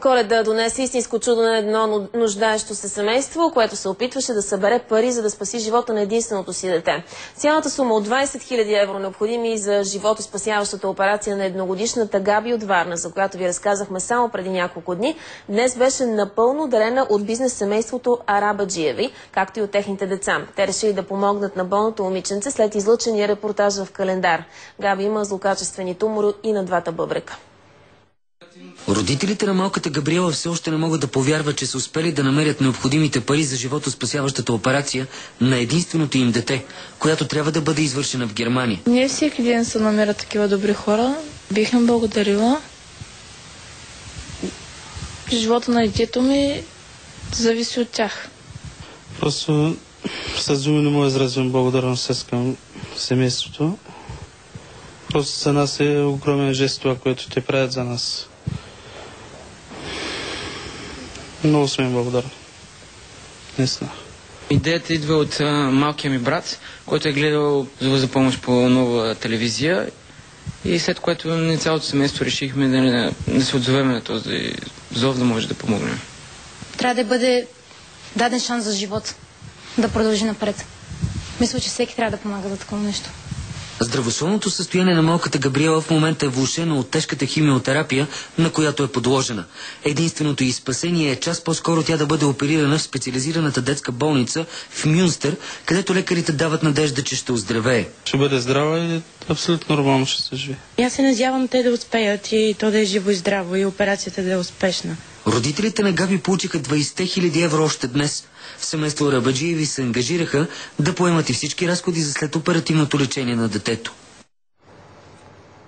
Коледа донесе истинско чудо на едно нуждаещо се семейство, което се опитваше да събере пари, за да спаси живота на единственото си дете. Цялата сума от 20 000 евро, необходими за животоспасяващата операция на едногодишната Габи от Варна, за която ви разказахме само преди няколко дни, днес беше напълно дарена от бизнес семейството Арабаджиеви, както и от техните деца. Те решили да помогнат на болното момиченце след излъчения репортаж в Календар. Габи има злокачествени тумори и на двата бъбрека. Родителите на малката Габриела все още не могат да повярват, че са успели да намерят необходимите пари за животоспасяващата операция на единственото им дете, която трябва да бъде извършена в Германия. Не всеки ден се намерят такива добри хора. Бих им благодарила. Живота на детето ми зависи от тях. Просто с думи не мога да изразим благодарност към семейството. Просто за нас е огромен жест това, което те правят за нас. Много сме им благодарни. Наистина. Идеята идва от малкия ми брат, който е гледал зова за помощ по нова телевизия и след което ние цялото семейство решихме да се отзовем на този зов, да може да помогнем. Трябва да бъде даден шанс за живот, да продължи напред. Мисля, че всеки трябва да помага за такова нещо. Здравословното състояние на малката Габриела в момента е влошено от тежката химиотерапия, на която е подложена. Единственото й спасение е час по-скоро тя да бъде оперирана в специализираната детска болница в Мюнстер, където лекарите дават надежда, че ще оздравее. Ще бъде здрава и абсолютно нормално ще се живее. Аз се надявам те да успеят и то да е живо и здраво и операцията да е успешна. Родителите на Габи получиха 20 000 евро още днес. В семейство Арабаджиеви се ангажираха да поемат и всички разходи за следоперативното лечение на детето.